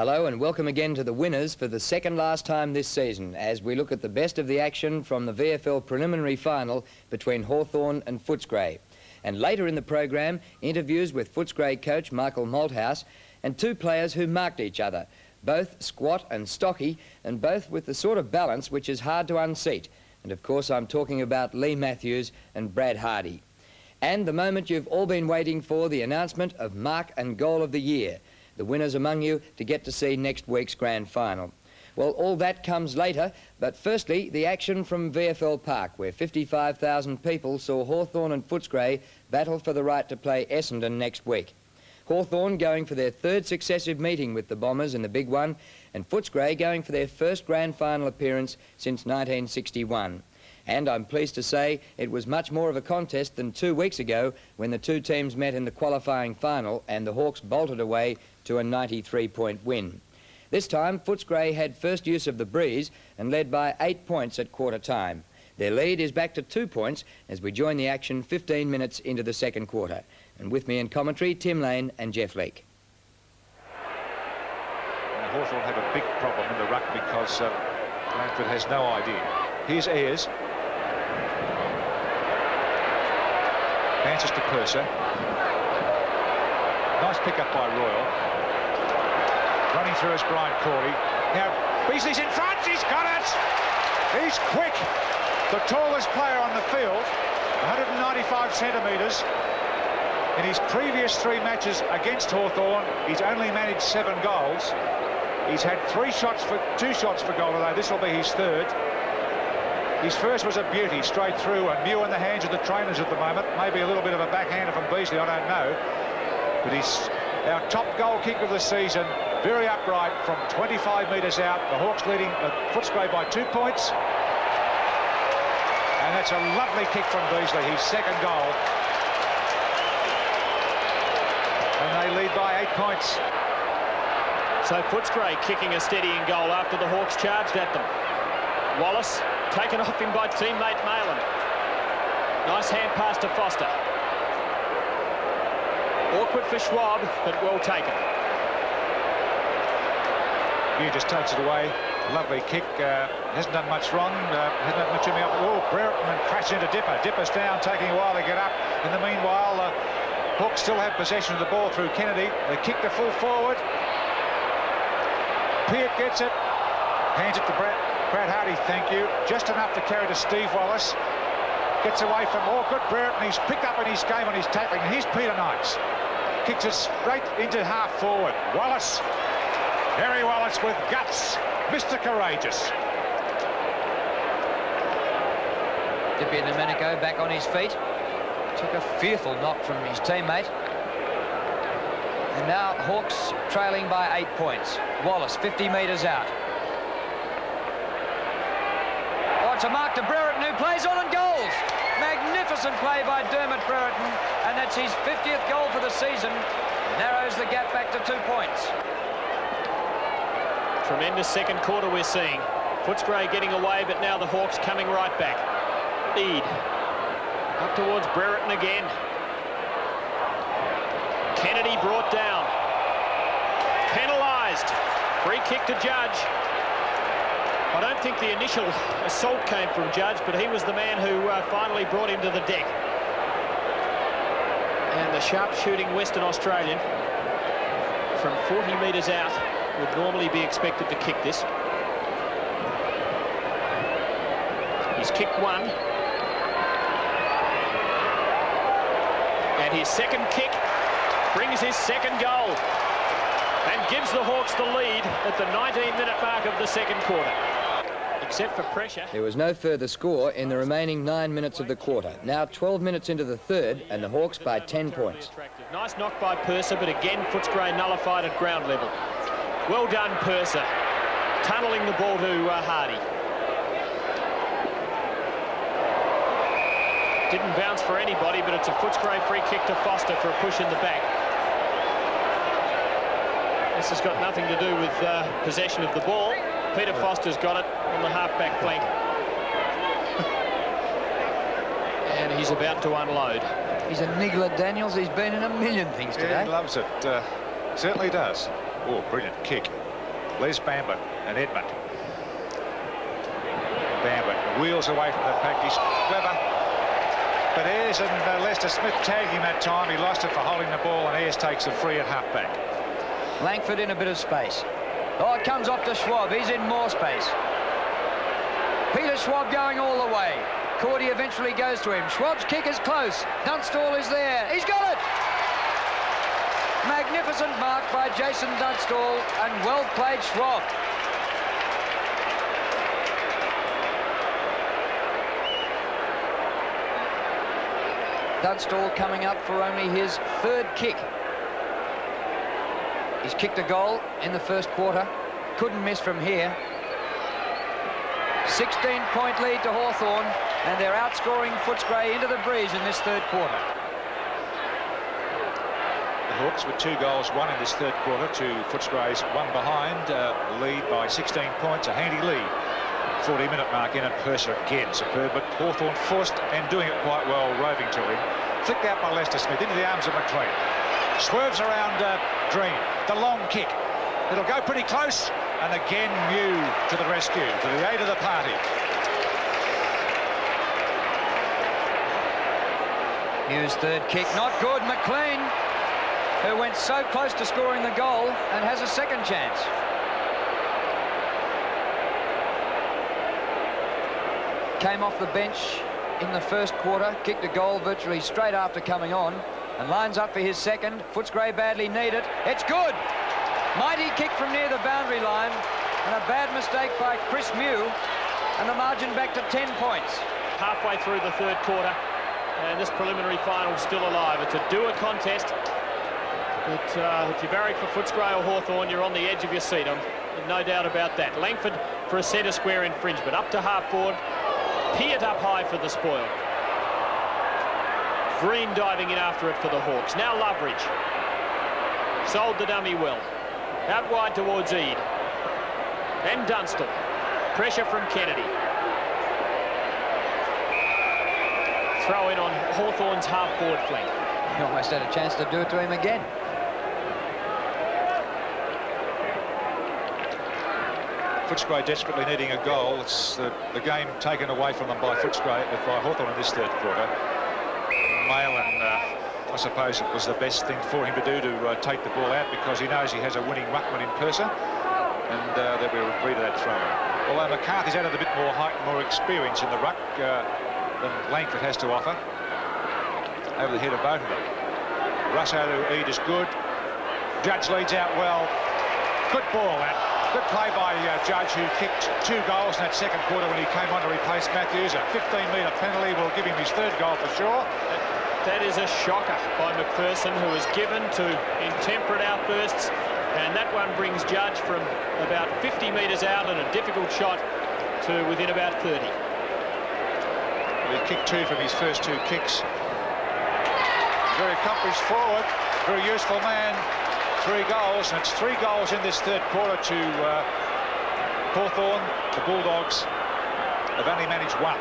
Hello and welcome again to the winners for the second last time this season as we look at the best of the action from the VFL preliminary final between Hawthorn and Footscray. And later in the program, interviews with Footscray coach Michael Malthouse and two players who marked each other, both squat and stocky and both with the sort of balance which is hard to unseat. And of course I'm talking about Lee Matthews and Brad Hardy. And the moment you've all been waiting for, the announcement of Mark and Goal of the Year. The winners among you to get to see next week's grand final. Well, all that comes later, but firstly, the action from VFL Park, where 55,000 people saw Hawthorn and Footscray battle for the right to play Essendon next week. Hawthorn going for their third successive meeting with the Bombers in the big one, and Footscray going for their first grand final appearance since 1961. And I'm pleased to say it was much more of a contest than 2 weeks ago when the two teams met in the qualifying final and the Hawks bolted away to a 93-point win. This time, Footscray had first use of the breeze and led by 8 points at quarter time. Their lead is back to 2 points as we join the action 15 minutes into the second quarter. And with me in commentary, Tim Lane and Jeff Leake. Hawthorn have a big problem in the ruck because Langford has no idea. Here's Ayres. Bounces to Purser. Nice pick-up by Royal. Running through is Brian Corley. Now, Beasley's in front. He's got it. He's quick. The tallest player on the field, 195 centimetres. In his previous 3 matches against Hawthorn, he's only managed 7 goals. He's had 2 shots for goal today. This will be his third. His first was a beauty, straight through, and new in the hands of the trainers at the moment. Maybe a little bit of a backhander from Beasley, I don't know. But he's our top goal kick of the season, very upright from 25 metres out. The Hawks leading Footscray by 2 points. And that's a lovely kick from Beasley, his second goal. And they lead by 8 points. So Footscray kicking a steadying goal after the Hawks charged at them. Wallace taken off him by teammate Malin. Nice hand pass to Foster. Awkward for Schwab, but well taken. He just takes it away. Lovely kick. Hasn't done much wrong. Hasn't done much in the up. Oh, Brereton crashed into Dipper. Dipper's down, taking a while to get up. In the meanwhile, Hawks still have possession of the ball through Kennedy. They kick the full forward. Peart gets it. Hands it to Brad Hardy, thank you. Just enough to carry to Steve Wallace. Gets away from good Brereton. He's picked up in his game on his tackling. Here's Peter Knights. Kicks it straight into half forward. Wallace. Harry Wallace with guts. Mr. Courageous. Dippy Domenico back on his feet. Took a fearful knock from his teammate. And now Hawks trailing by 8 points. Wallace 50 metres out. It's a mark to Brereton, who plays on and goals. Magnificent play by Dermot Brereton, and that's his 50th goal for the season. Narrows the gap back to 2 points. Tremendous second quarter we're seeing. Footscray getting away, but now the Hawks coming right back. Eade up towards Brereton again. Kennedy brought down. Penalised. Free kick to Judge. I don't think the initial assault came from Judge, but he was the man who finally brought him to the deck. And the sharp-shooting Western Australian from 40 metres out would normally be expected to kick this. He's kicked one. And his second kick brings his second goal and gives the Hawks the lead at the 19-minute mark of the second quarter. Except for pressure. There was no further score in the remaining 9 minutes of the quarter. Now 12 minutes into the third, and the Hawks by 10 points. Nice knock by Purser, but again Footscray nullified at ground level. Well done, Purser. Tunnelling the ball to Hardy. Didn't bounce for anybody, but it's a Footscray free kick to Foster for a push in the back. This has got nothing to do with possession of the ball. Peter Foster's got it on the half-back flank. And he's about to unload. He's a niggler, Daniels. He's been in a million things today. Yeah, he loves it. Certainly does. Oh, brilliant kick. Les Bamber and Edmund. Bamber wheels away from the pack. He's clever. But Ayres and Lester Smith tagged him that time. He lost it for holding the ball, and Ayres takes the free at half-back. Langford in a bit of space. Oh, it comes off to Schwab. He's in more space. Peter Schwab going all the way. Cordy eventually goes to him. Schwab's kick is close. Dunstall is there. He's got it! Magnificent mark by Jason Dunstall, and well played, Schwab. Dunstall coming up for only his third kick. He's kicked a goal in the first quarter. Couldn't miss from here. 16-point lead to Hawthorn, and they're outscoring Footscray into the breeze in this third quarter. The Hawks with 2 goals, 1 in this third quarter to Footscray's 1 behind. Lead by 16 points, a handy lead. 40-minute mark in, and Purser again superb, but Hawthorn forced and doing it quite well, roving to him. Flicked out by Lester Smith into the arms of McLean. Swerves around Green. The long kick. It'll go pretty close, and again Mew to the rescue, to the aid of the party. Mew's third kick, not good. McLean, who went so close to scoring the goal and has a second chance. Came off the bench in the first quarter, kicked a goal virtually straight after coming on, and lines up for his second. Footscray badly need it. It's good! Mighty kick from near the boundary line, and a bad mistake by Chris Mew, and the margin back to 10 points. Halfway through the third quarter, and this preliminary final still alive. It's a do-or contest. But if you barrack for Footscray or Hawthorn, you're on the edge of your seat. No doubt about that. Langford for a centre square infringement. Up to half forward. Peart up high for the spoil. Green diving in after it for the Hawks. Now Loveridge. Sold the dummy well. Out wide towards Eade. And Dunstall. Pressure from Kennedy. Throw in on Hawthorn's half-forward flank. He almost had a chance to do it to him again. Footscray desperately needing a goal. It's the game taken away from them by Footscray, by Hawthorn in this third quarter. Malin, I suppose it was the best thing for him to do to take the ball out, because he knows he has a winning ruckman in Purser, and they'll be agree to that throw. Although McCarthy's added a bit more height and more experience in the ruck than Langford has to offer. Over the head of both of them. Russo to Eade is good. Judge leads out well. Good ball, that. Good play by Judge, who kicked 2 goals in that second quarter when he came on to replace Matthews. A 15-metre penalty will give him his third goal for sure. That is a shocker by McPherson, who was given to intemperate outbursts, and that one brings Judge from about 50 metres out and a difficult shot to within about 30. He kicked 2 from his first 2 kicks. Very accomplished forward, very useful man. 3 goals, and it's 3 goals in this third quarter to Hawthorn. The Bulldogs have only managed 1.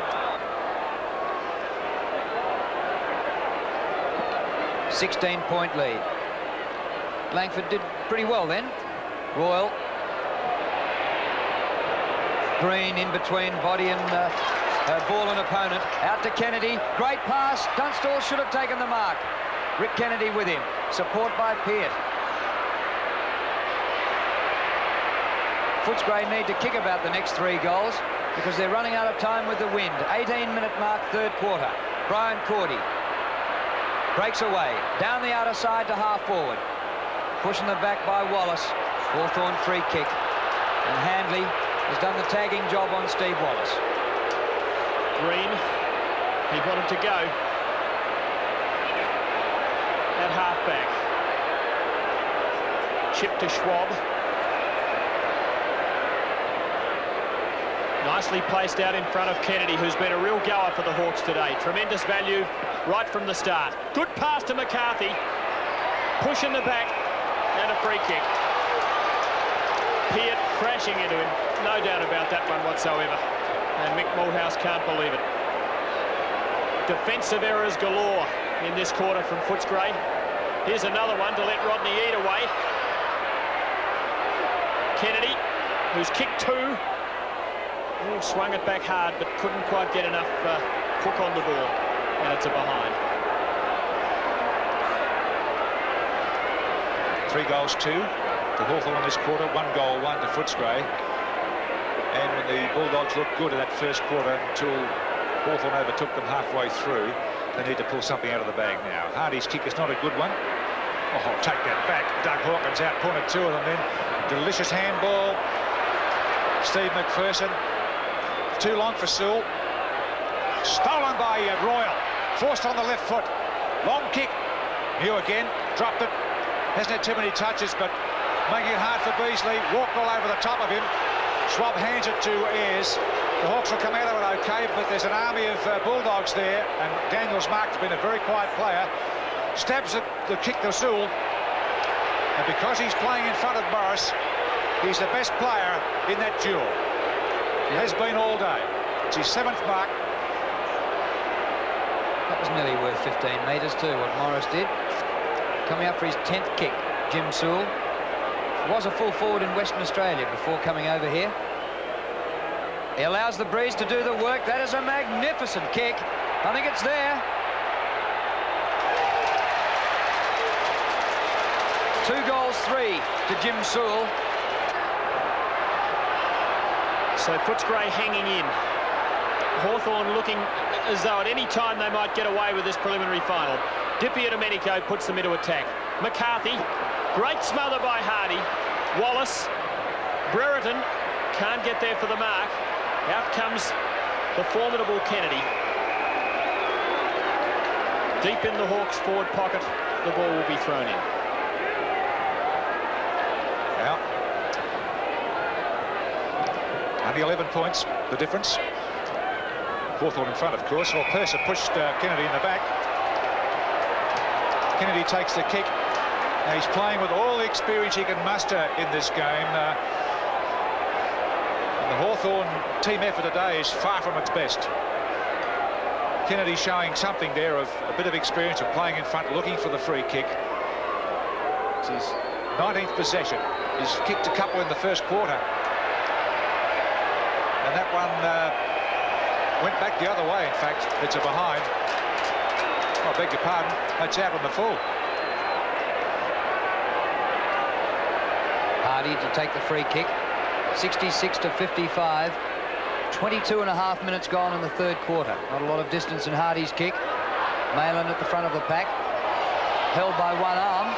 16-point lead. Langford did pretty well then. Royal. Green in between body and ball and opponent. Out to Kennedy. Great pass. Dunstall should have taken the mark. Rick Kennedy with him. Support by Peart. Footscray need to kick about the next 3 goals because they're running out of time with the wind. 18-minute mark, third quarter. Brian Cordy breaks away. Down the outer side to half forward. Pushing the back by Wallace. Hawthorn free kick. And Handley has done the tagging job on Steve Wallace. Green, he wanted to go at half-back. Chip to Schwab. Nicely placed out in front of Kennedy, who's been a real goer for the Hawks today. Tremendous value right from the start. Good pass to McCarthy. Push in the back and a free kick. Peart crashing into him. No doubt about that one whatsoever. And Mick Malthouse can't believe it. Defensive errors galore in this quarter from Footscray. Here's another one to let Rodney Eade away. Kennedy. who's kicked 2. Oh, swung it back hard, but couldn't quite get enough hook on the ball, and it's a behind. 3 goals, 2 to Hawthorn this quarter, 1 goal, 1 to Footscray. And when the Bulldogs looked good in that first quarter until Hawthorn overtook them halfway through, they need to pull something out of the bag now. Hardy's kick is not a good one. Oh, take that back. Doug Hawkins outpointed 2 of them then. Delicious handball. Steve McPherson. Too long for Sewell. Stolen by Royal. Forced on the left foot. Long kick. New again. Dropped it. Hasn't had too many touches, but making it hard for Beasley. Walked all over the top of him. Schwab hands it to Ayres. The Hawks will come out of it okay, but there's an army of Bulldogs there, and Daniels Mark has been a very quiet player. Stabs the kick to Sewell, and because he's playing in front of Morris, he's the best player in that duel. He has been all day. It's his 7th mark. That was nearly worth 15 metres too, what Morris did. Coming up for his 10th kick, Jim Sewell. Was a full forward in Western Australia before coming over here. He allows the breeze to do the work. That is a magnificent kick. I think it's there. 2 goals, 3 to Jim Sewell. So Footscray hanging in. Hawthorn looking as though at any time they might get away with this preliminary final. Dipier-Domenico puts them into attack. McCarthy, great smother by Hardy. Wallace, Brereton can't get there for the mark. Out comes the formidable Kennedy. Deep in the Hawks' forward pocket, the ball will be thrown in. Now, only 11 points, the difference. Hawthorn in front, of course. Well, Purser pushed Kennedy in the back. Kennedy takes the kick. Now he's playing with all the experience he can muster in this game. The Hawthorn team effort today is far from its best. Kennedy showing something there of a bit of experience of playing in front, looking for the free kick. It's his 19th possession. He's kicked a couple in the first quarter. And that one went back the other way, in fact. It's a behind. I beg your pardon. That's out on the full. Hardy to take the free kick. 66 to 55. 22.5 minutes gone in the 3rd quarter. Not a lot of distance in Hardy's kick. Malin at the front of the pack. Held by one arm.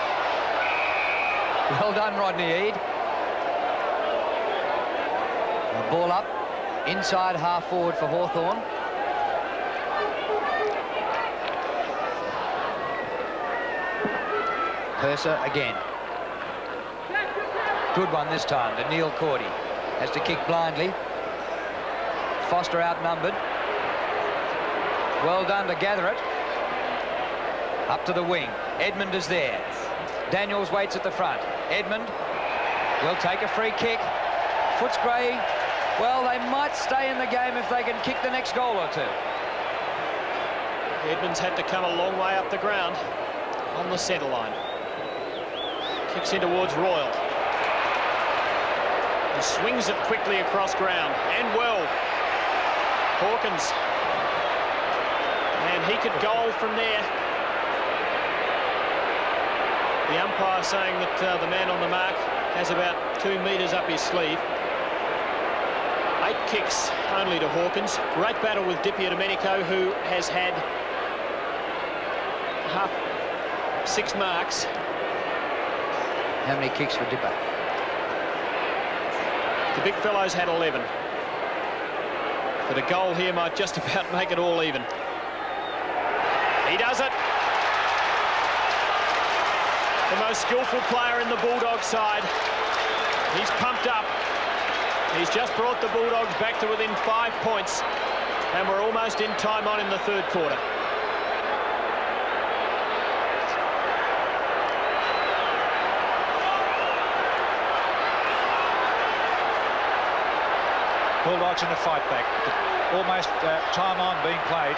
Well done, Rodney Eade. The ball up. Inside half forward for Hawthorn. Purser again. Good one this time to Neil Cordy. Has to kick blindly. Foster outnumbered. Well done to gather it. Up to the wing. Edmund is there. Daniels waits at the front. Edmund will take a free kick. Footscray, well, they might stay in the game if they can kick the next goal or 2. Edmonds had to come a long way up the ground on the centre line. Kicks in towards Royal. He swings it quickly across ground, and well. Hawkins. And he could goal from there. The umpire saying that the man on the mark has about 2 metres up his sleeve. 8 kicks only to Hawkins. Great battle with Dipier-Domenico, who has had 6 marks. How many kicks for Dipper? The big fellow's had 11. But a goal here might just about make it all even. He does it. The most skillful player in the Bulldogs side. He's pumped up. He's just brought the Bulldogs back to within 5 points. And we're almost in time on in the 3rd quarter. Bulldogs in the fight back. Almost time on being played.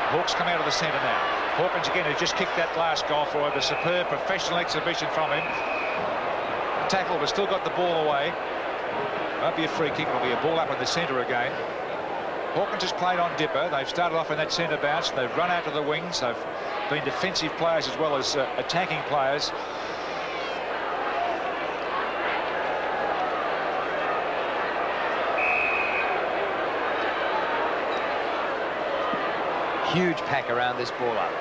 Hawks come out of the centre now. Hawkins again, who just kicked that last goal for him. A superb professional exhibition from him. tackle, but still got the ball away. Won't be a free kick, it'll be a ball up in the centre again. Hawkins has played on Dipper. They've started off in that centre bounce. They've run out to the wings. They've been defensive players as well as attacking players. Huge pack around this ball up.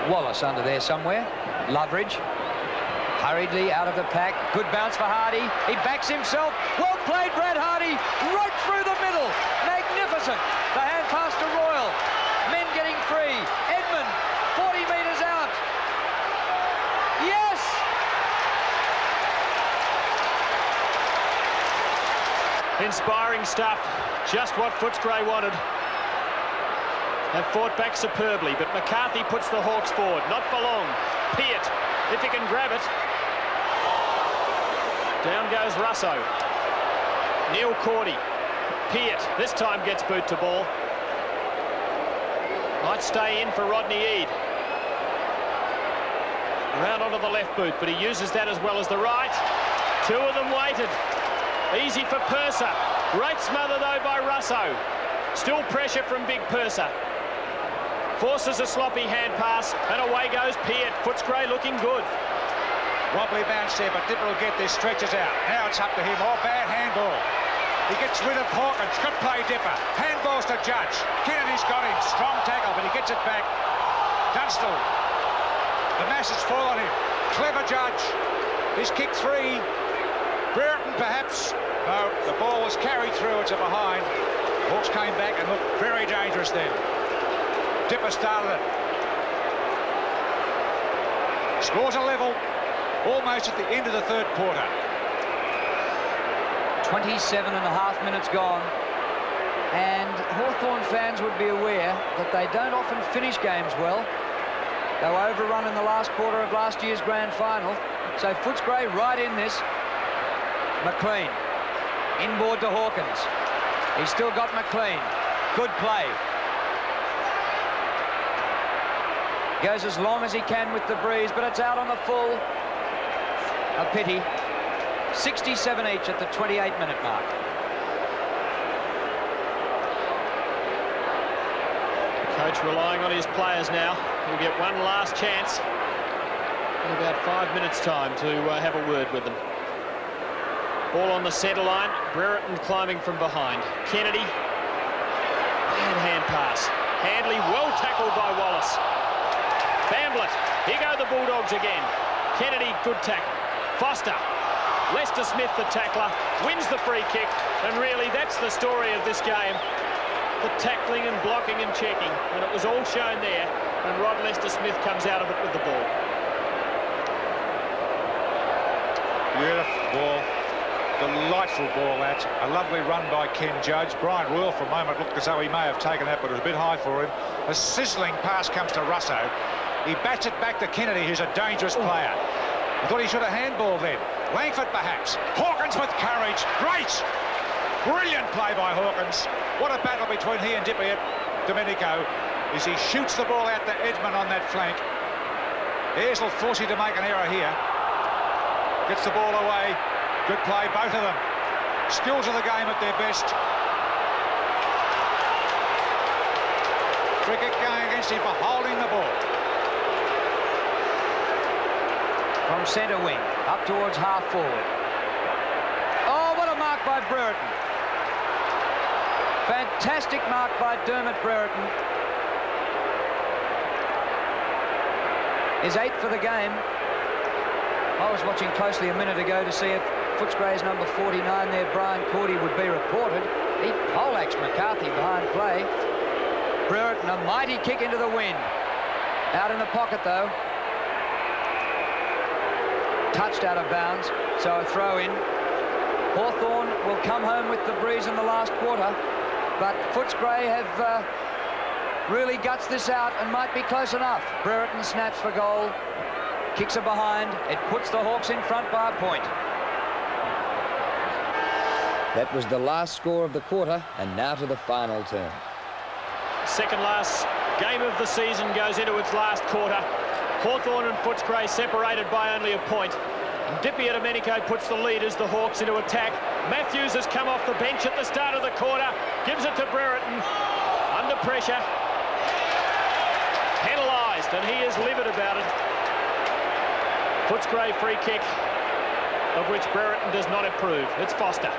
Wallace under there somewhere. Loveridge hurriedly out of the pack. Good bounce for Hardy. He backs himself. Well played, Brad Hardy. Right through the middle. Magnificent. The hand pass to Royal. Men getting free. Edmund, 40 metres out. Yes! Inspiring stuff. Just what Footscray wanted. Have fought back superbly, but McCarthy puts the Hawks forward. Not for long. Peart, if he can grab it. Down goes Russo. Neil Cordy. Peart, this time gets boot to ball. Might stay in for Rodney Eade. Round onto the left boot, but he uses that as well as the right. Two of them waited. Easy for Purser. Great smother, though, by Russo. Still pressure from Big Purser. Forces a sloppy hand pass, and away goes Peart. Footscray looking good. Wobbly bounce there, but Dipper will get this, stretches out. Now it's up to him. Oh, bad handball. He gets rid of Hawkins. Good play, Dipper. Handballs to Judge. Kennedy's got him. Strong tackle, but he gets it back. Dunstall. The mass has fallen him. Clever Judge. He's kicked three. Brereton, perhaps. No, the ball was carried through. It's a behind. Hawks came back and looked very dangerous then. Dipper started it. Scores a level. Almost at the end of the third quarter. 27 and a half minutes gone. And Hawthorn fans would be aware that they don't often finish games well. They were overrun in the last quarter of last year's grand final. So Footscray right in this. McLean. Inboard to Hawkins. He's still got McLean. Good play. Goes as long as he can with the breeze, but it's out on the full. A pity. 67 each at the 28-minute mark. Coach relying on his players now. He'll get one last chance in about 5 minutes' time to have a word with them. Ball on the centre line. Brereton climbing from behind. Kennedy. Bad hand pass. Handley well tackled by Wallace. Bamblett. Here go the Bulldogs again. Kennedy, good tackle. Foster. Lester Smith, the tackler, wins the free kick. And really, that's the story of this game. The tackling and blocking and checking. And it was all shown there. And Rod Lester Smith comes out of it with the ball. Beautiful ball. Delightful ball, that. A lovely run by Ken Judge. Brian Royal for a moment looked as though he may have taken that, but it was a bit high for him. A sizzling pass comes to Russo. He bats it back to Kennedy, who's a dangerous player. I thought he should have handballed then. Langford, perhaps. Hawkins with courage. Great! Brilliant play by Hawkins. What a battle between he and Domenico as he shoots the ball out to Edmund on that flank. Ayres will force you to make an error here. Gets the ball away. Good play, both of them. Skills of the game at their best. Cricket going against him for holding the ball. From centre wing, up towards half forward. Oh, what a mark by Brereton. Fantastic mark by Dermot Brereton. His 8th for the game. I was watching closely a minute ago to see if Footscray's number 49 there, Brian Cordy, would be reported. He poleaxed McCarthy behind play. Brereton, a mighty kick into the wind. Out in the pocket, though. Touched out of bounds, so a throw in. Hawthorn will come home with the breeze in the last quarter, but Footscray have really guts this out and might be close enough. Brereton snaps for goal, kicks it behind. It puts the Hawks in front by a point. That was the last score of the quarter, and now to the final turn. Second last game of the season goes into its last quarter. Hawthorn and Footscray separated by only a point. Dippy Domenico puts the lead as the Hawks into attack. Matthews has come off the bench at the start of the quarter, gives it to Brereton, under pressure, penalised, and he is livid about it. Footscray free kick, of which Brereton does not approve. It's Foster.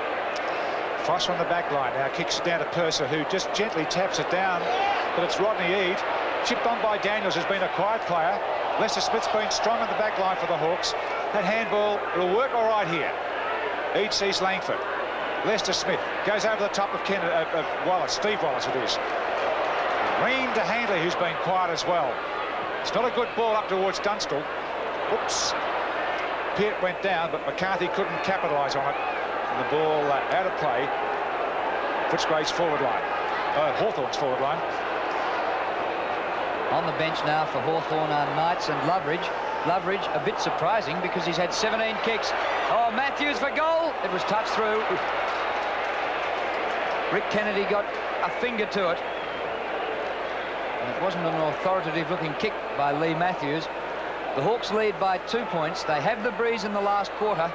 Foster on the back line now, kicks it down to Purser, who just gently taps it down, but it's Rodney Eade. Chipped on by Daniels, who's been a quiet player. Lester Smith's been strong on the back line for the Hawks. That handball will work all right here. Eade sees Langford. Lester Smith goes over the top of Wallace. Steve Wallace it is. Green to Handley, who's been quiet as well. It's not a good ball up towards Dunstall. Oops. Peart went down, but McCarthy couldn't capitalise on it. And the ball out of play. Footscray's forward line. Hawthorn's forward line. On the bench now for Hawthorn are Knights and Loveridge. Loveridge a bit surprising because he's had 17 kicks. Oh, Matthews for goal. It was touched through. Rick Kennedy got a finger to it. And it wasn't an authoritative looking kick by Lee Matthews. The Hawks lead by 2 points. They have the breeze in the last quarter,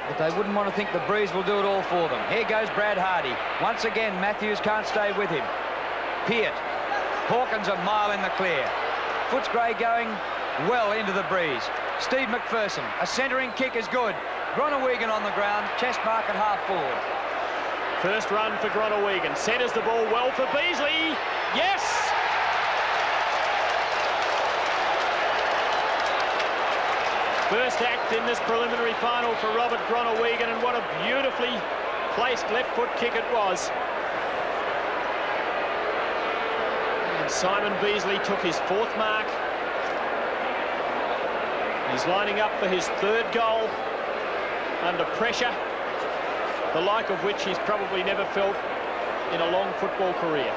but they wouldn't want to think the breeze will do it all for them. Here goes Brad Hardy. Once again, Matthews can't stay with him. Peart. Hawkins a mile in the clear. Footscray going well into the breeze. Steve McPherson, a centering kick is good. Gronewegan on the ground, chest mark at half forward. First run for Gronewegan. Centres the ball well for Beasley. Yes! First act in this preliminary final for Robert Gronewegan, and what a beautifully placed left foot kick it was. And Simon Beasley took his 4th mark. He's lining up for his 3rd goal under pressure, the like of which he's probably never felt in a long football career.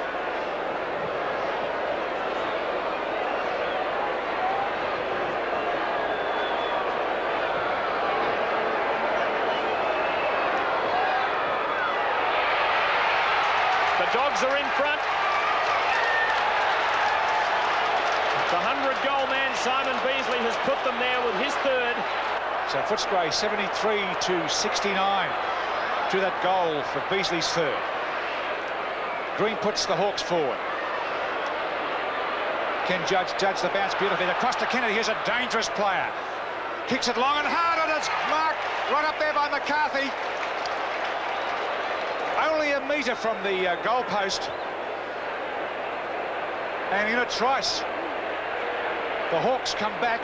The Dogs are in front. The 100-goal man, Simon Beasley, has put them there with his 3rd. So Footscray 73-69 to that goal for Beasley's 3rd. Green puts the Hawks forward. Ken Judge the bounce beautifully. Across to Kennedy. Here's a dangerous player. Kicks it long and hard, and it's marked right up there by McCarthy. Only a metre from the goal post. And in a trice, the Hawks come back.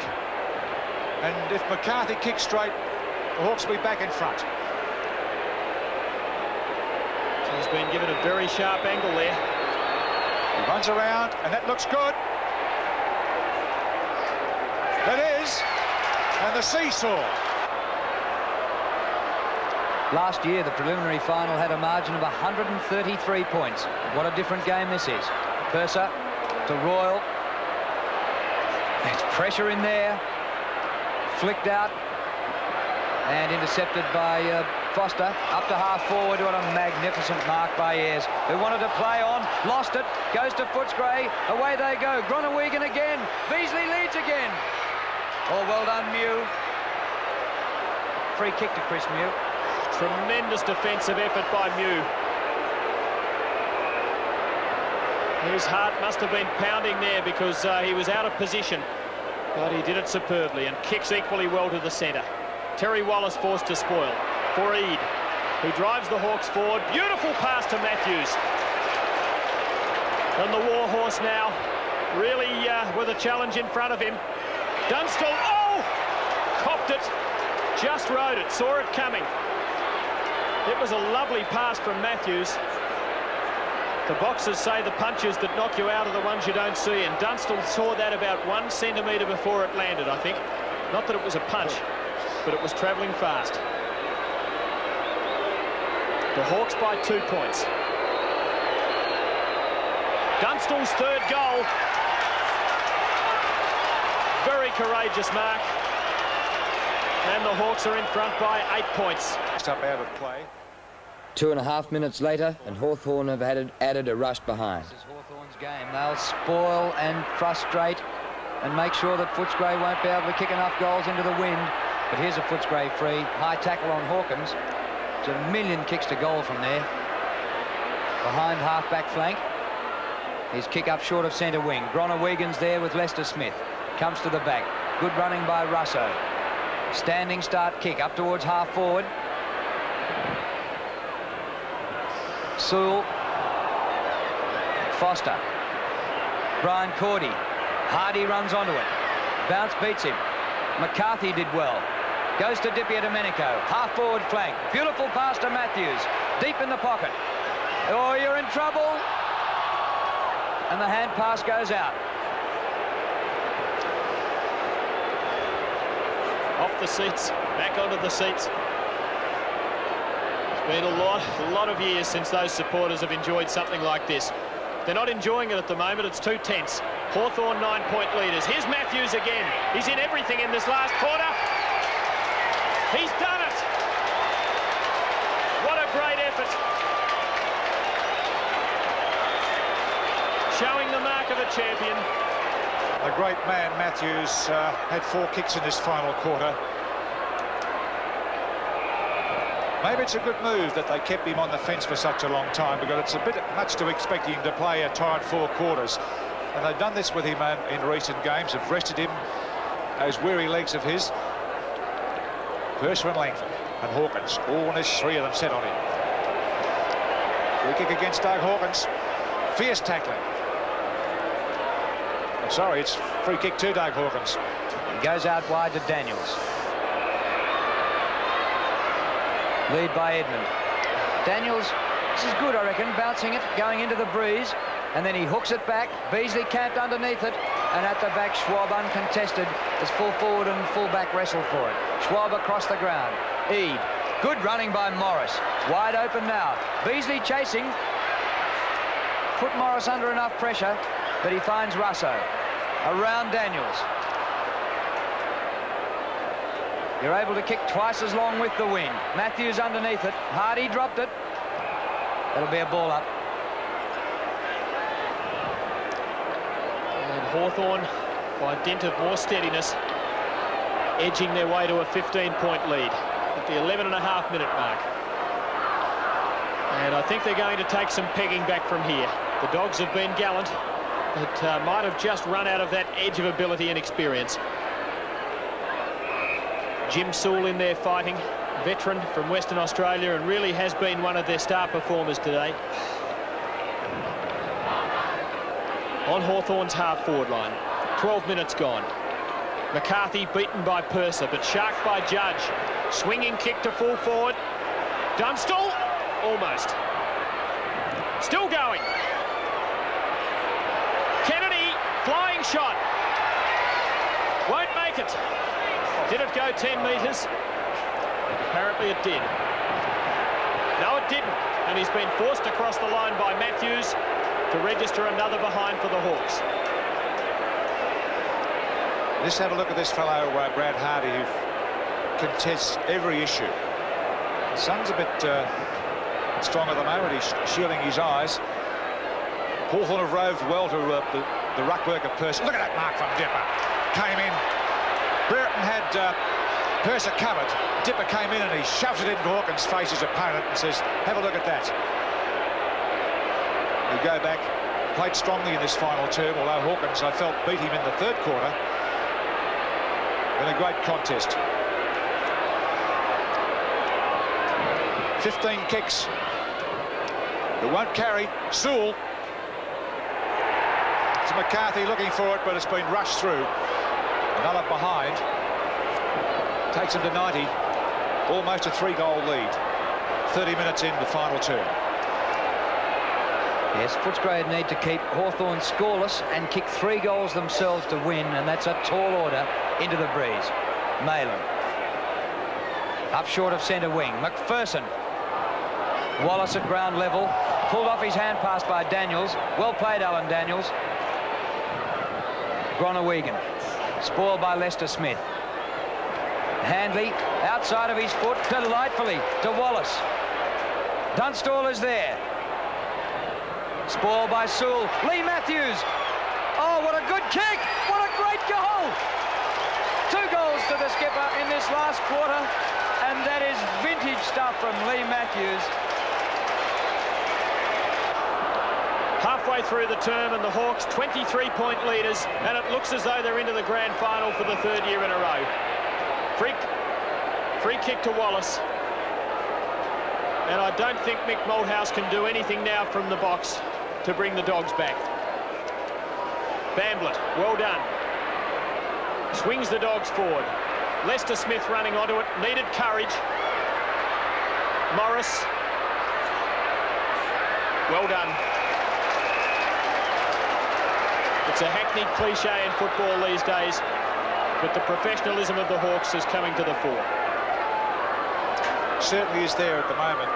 And if McCarthy kicks straight, the Hawks will be back in front. So he's been given a very sharp angle there. He runs around, and that looks good. That is, and the seesaw. Last year, the preliminary final had a margin of 133 points. What a different game this is. Purser to Royal. There's pressure in there. Flicked out and intercepted by Foster. Up to half forward. What a magnificent mark by Ayres, who wanted to play on. Lost it. Goes to Footscray. Away they go. Gronewegan again. Beasley leads again. Oh, well done, Mew. Free kick to Chris Mew. Tremendous defensive effort by Mew. His heart must have been pounding there because he was out of position. But he did it superbly and kicks equally well to the centre. Terry Wallace forced to spoil for Eade, who drives the Hawks forward. Beautiful pass to Matthews. And the Warhorse now really with a challenge in front of him. Dunstall, oh! Copped it, just rode it, saw it coming. It was a lovely pass from Matthews. The boxers say the punches that knock you out are the ones you don't see, and Dunstall saw that about 1 centimetre before it landed, I think. Not that it was a punch, but it was travelling fast. The Hawks by 2 points. Dunstall's 3rd goal. Very courageous mark. And the Hawks are in front by 8 points. Up out of play. 2.5 minutes later, and Hawthorn have added a rush behind. This is Hawthorn's game. They'll spoil and frustrate and make sure that Footscray won't be able to kick enough goals into the wind. But here's a Footscray free. High tackle on Hawkins. It's a million kicks to goal from there. Behind half-back flank. His kick up short of centre wing. Gronewegen's there with Lester Smith. Comes to the back. Good running by Russo. Standing start kick up towards half-forward. Sewell. Foster. Brian Cordy. Hardy runs onto it. Bounce beats him. McCarthy did well. Goes to Dipier-Domenico. Half-forward flank. Beautiful pass to Matthews. Deep in the pocket. Oh, you're in trouble. And the hand pass goes out. Off the seats, back onto the seats. It's been a lot of years since those supporters have enjoyed something like this. They're not enjoying it at the moment. It's too tense. Hawthorn 9-point leaders. Here's Matthews again. He's in everything in this last quarter. He's done it. What a great effort. Showing the mark of a champion. The great man, Matthews, had 4 kicks in this final quarter. Maybe it's a good move that they kept him on the fence for such a long time, because it's a bit much to expect him to play a tight 4 quarters. And they've done this with him in recent games, have rested him, those weary legs of his. Purser and Langford and Hawkins, all there's 3 of them set on him. Free kick against Doug Hawkins. Fierce tackling. I'm sorry, it's free kick to Doug Hawkins. He goes out wide to Daniels. Lead by Edmund. Daniels, this is good, I reckon, bouncing it, going into the breeze, and then he hooks it back. Beasley camped underneath it, and at the back, Schwab uncontested as full forward and full back wrestle for it. Schwab across the ground. Eade. Good running by Morris. Wide open now. Beasley chasing. Put Morris under enough pressure, but he finds Russo. Around Daniels. You're able to kick twice as long with the wind. Matthews underneath it. Hardy dropped it. That'll be a ball up. And Hawthorn, by dint of more steadiness, edging their way to a 15-point lead at the 11.5-minute mark. And I think they're going to take some pegging back from here. The Dogs have been gallant, but might have just run out of that edge of ability and experience. Jim Sewell in there fighting, veteran from Western Australia, and really has been one of their star performers today. On Hawthorn's half-forward line, 12 minutes gone. McCarthy beaten by Purser, but sharked by Judge. Swinging kick to full forward. Dunstall, almost. Still going. Kennedy, flying shot. Won't make it. Did it go 10 metres? Apparently it did. No, it didn't. And he's been forced across the line by Matthews to register another behind for the Hawks. Let's have a look at this fellow, Brad Hardy, who contests every issue. The sun's a bit strong at the moment. He's shielding his eyes. Hawthorn have roved well to the ruck work of Purser. Look at that mark from Dipper. Came in. Brereton had Purser covered. Dipper came in and he shoves it into Hawkins' face, his opponent, and says, have a look at that. We go back, played strongly in this final term, although Hawkins, I felt, beat him in the 3rd quarter. In a great contest. 15 kicks. It won't carry. Sewell. It's McCarthy looking for it, but it's been rushed through. Another behind. Takes him to 90. Almost a 3-goal lead. 30 minutes in the final term. Yes, Footscray need to keep Hawthorn scoreless and kick 3 goals themselves to win, and that's a tall order into the breeze. Malin. Up short of centre wing. McPherson. Wallace at ground level. Pulled off his hand pass by Daniels. Well played, Alan Daniels. Gronewegan. Spoiled by Lester Smith. Handley outside of his foot delightfully to Wallace. Dunstall is there. Spoiled by Sewell. Lee Matthews. Oh, what a good kick. What a great goal! 2 goals to the skipper in this last quarter, and that is vintage stuff from Lee Matthews. Halfway through the term, and the Hawks 23-point leaders, and it looks as though they're into the grand final for the 3rd year in a row. Free kick to Wallace. And I don't think Mick Malthouse can do anything now from the box to bring the Dogs back. Bamblett, well done. Swings the Dogs forward. Lester Smith running onto it, needed courage. Morris. Well done. It's a hackneyed cliche in football these days, but the professionalism of the Hawks is coming to the fore. Certainly is there at the moment.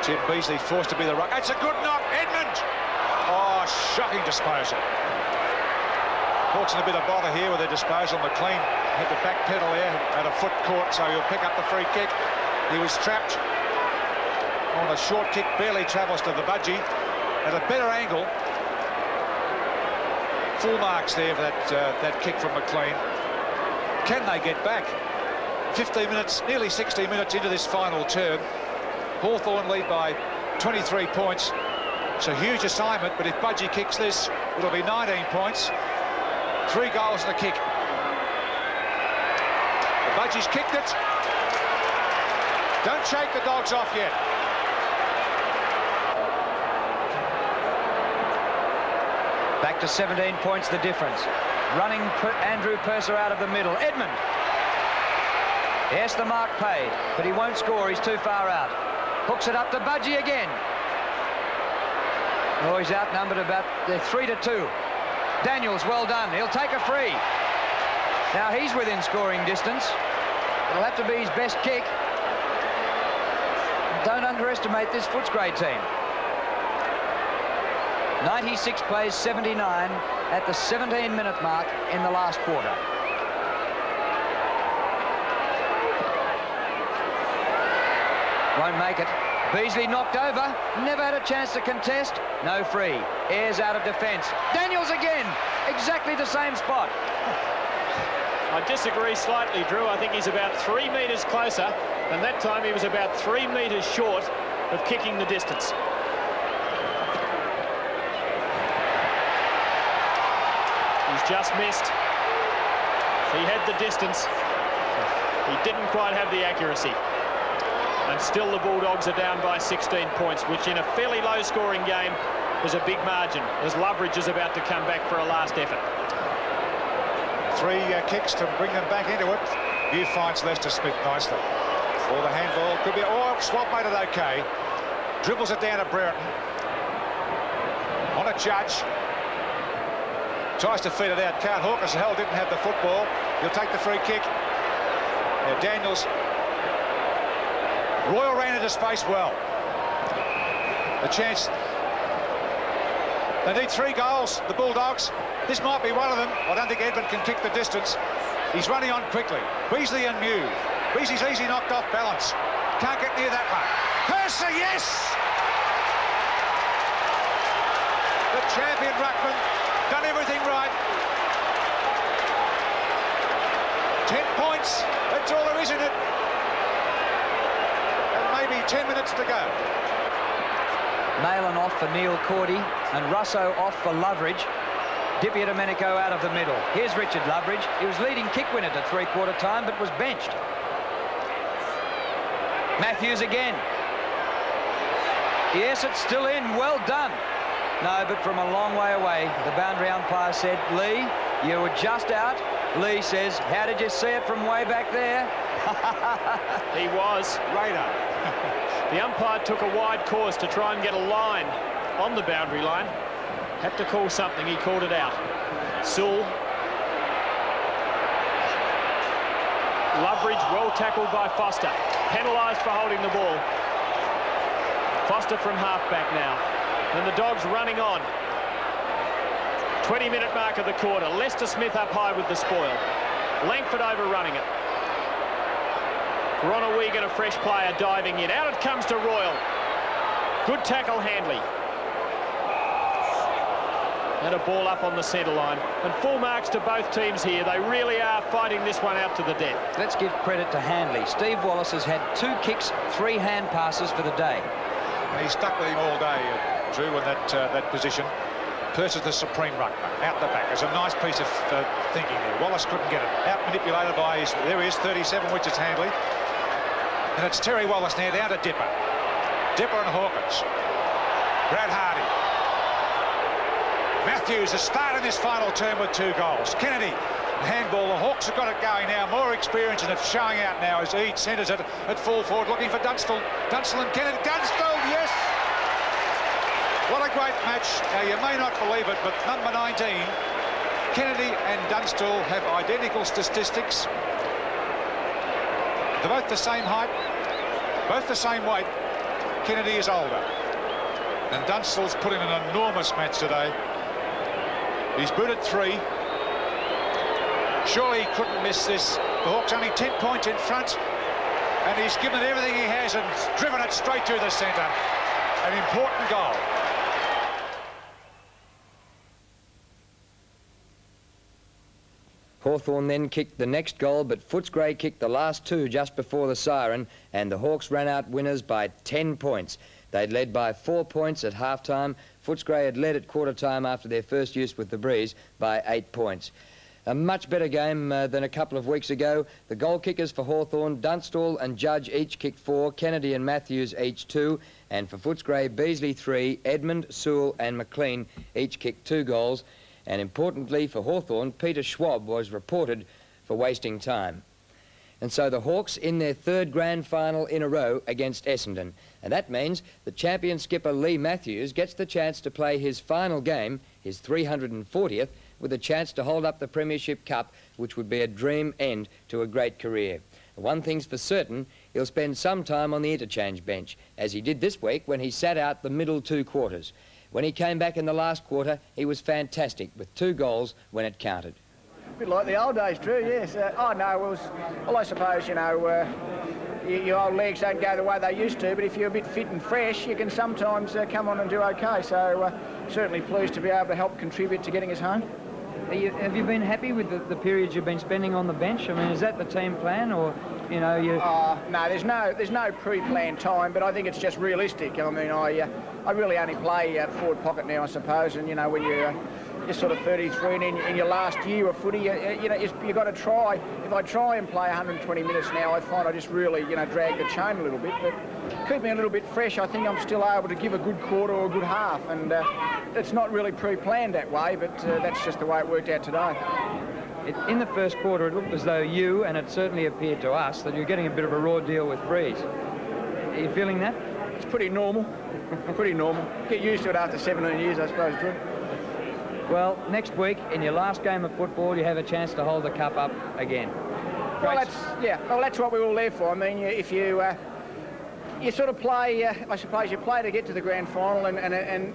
Tim Beasley forced to be the ruck. It's a good knock, Edmund! Oh, shocking disposal. Hawks in a bit of bother here with their disposal. McLean had the back pedal there at a foot court, so he'll pick up the free kick. He was trapped on a short kick, barely travels to the budgie at a better angle. Full marks there for that kick from McLean. Can they get back? 15 minutes, nearly 60 minutes into this final term. Hawthorn lead by 23 points. It's a huge assignment, but if Budgie kicks this, it'll be 19 points. 3 goals and a kick. The Budgie's kicked it. Don't shake the Dogs off yet. Back to 17 points the difference. Running Andrew Purser out of the middle. Edmund. Yes, the mark paid, but he won't score. He's too far out. Hooks it up to Budgie again. Oh, he's outnumbered about 3-2. Daniels, well done. He'll take a free. Now he's within scoring distance. It'll have to be his best kick. Don't underestimate this Footscray team. 96 plays 79 at the 17-minute mark in the last quarter. Won't make it. Beasley knocked over. Never had a chance to contest. No free. Ayres out of defence. Daniels again. Exactly the same spot. I disagree slightly, Drew. I think he's about 3 metres closer, and that time he was about 3 metres short of kicking the distance. He's just missed. He had the distance. He didn't quite have the accuracy. And still the Bulldogs are down by 16 points, which in a fairly low-scoring game is a big margin, as Loveridge is about to come back for a last effort. 3 kicks to bring them back into it. New finds Lester Smith nicely. Or the handball could be... Oh, Swap made it OK. Dribbles it down to Brereton. On a Judge. Tries to feed it out. Can't. Hawkins hell didn't have the football. He'll take the free kick. Now Daniels. Royal ran into space well. A chance. They need 3 goals, the Bulldogs. This might be one of them. I don't think Edmund can kick the distance. He's running on quickly. Beasley and Mew. Beasley's easy knocked off balance. Can't get near that one. Purser, yes! The champion ruckman. Done everything right. 10 points. That's all there is in it. And maybe 10 minutes to go. Nayland off for Neil Cordy and Russo off for Loveridge. Di Domenico out of the middle. Here's Richard Loveridge. He was leading kick winner to 3/4 time, but was benched. Matthews again. Yes, it's still in. Well done. No, but from a long way away. The boundary umpire said, Lee, you were just out. Lee says, how did you see it from way back there? He was. Radar. The umpire took a wide course to try and get a line on the boundary line. Had to call something, he called it out. Sewell. Loveridge well tackled by Foster. Penalised for holding the ball. Foster from halfback now. And the Dogs running on. 20-minute mark of the quarter. Lester Smith up high with the spoil. Langford overrunning it. Gronawegan, a fresh player, diving in. Out it comes to Royal. Good tackle, Handley. and a ball up on the centre line. And full marks to both teams here. They really are fighting this one out to the death. Let's give credit to Hanley. Steve Wallace has had 2 kicks, 3 hand passes for the day. He stuck with him all day, Drew, in that position. Purses the supreme ruckman out the back. There's a nice piece of thinking there. Wallace couldn't get it. Out manipulated by his, there he is, 37, which is Handley. And it's Terry Wallace now down to Dipper. Dipper and Hawkins. Brad Hardy. Matthews has started this final term with 2 goals. Kennedy, handball. The Hawks have got it going now. More experience, and it's showing out now as Eade centres it at full forward, looking for Dunstall. Dunstall and Kennedy. Dunstall, yes! What a great match. Now, you may not believe it, but number 19, Kennedy and Dunstall have identical statistics. They're both the same height, both the same weight. Kennedy is older. And Dunstall's put in an enormous match today. He's booted 3. Surely he couldn't miss this. The Hawks only 10 points in front, and he's given it everything he has and driven it straight through the centre. An important goal. Hawthorn then kicked the next goal, but Footscray kicked the last 2 just before the siren, and the Hawks ran out winners by 10 points. They'd led by 4 points at half-time. Footscray had led at quarter-time after their first use with the breeze by 8 points. A much better game than a couple of weeks ago. The goal kickers for Hawthorn, Dunstall and Judge each kicked 4, Kennedy and Matthews each 2, and for Footscray, Beasley 3, Edmund, Sewell and McLean each kicked 2 goals. And importantly for Hawthorn, Peter Schwab was reported for wasting time. And so the Hawks in their 3rd grand final in a row against Essendon. And that means the champion skipper Lee Matthews gets the chance to play his final game, his 340th, with a chance to hold up the Premiership Cup, which would be a dream end to a great career. One thing's for certain, he'll spend some time on the interchange bench, as he did this week when he sat out the middle 2 quarters. When he came back in the last quarter, he was fantastic, with 2 goals when it counted. A bit like the old days, Drew, yes. Well, I suppose, you know, your old legs don't go the way they used to, but if you're a bit fit and fresh, you can sometimes come on and do okay. So certainly pleased to be able to help contribute to getting us home. Have you been happy with the periods you've been spending on the bench? I mean, is that the team plan, or, you know, you... No, there's no pre-planned time, but I think it's just realistic. I mean, I really only play forward pocket now, I suppose, and, you know, when you're sort of 33 and in your last year of footy, you've got to try. If I try and play 120 minutes now, I find I just really, you know, drag the chain a little bit, but keep me a little bit fresh. I think I'm still able to give a good quarter or a good half, and it's not really pre-planned that way, but that's just the way it worked out today. In the first quarter, it looked as though you, and it certainly appeared to us, that you're getting a bit of a raw deal with Breeze. Are you feeling that? It's pretty normal. Pretty normal. Get used to it after 17 years, I suppose, Drew. Well, next week, in your last game of football, you have a chance to hold the cup up again. Well, that's what we're all there for. I mean, if you sort of play, I suppose you play to get to the grand final, and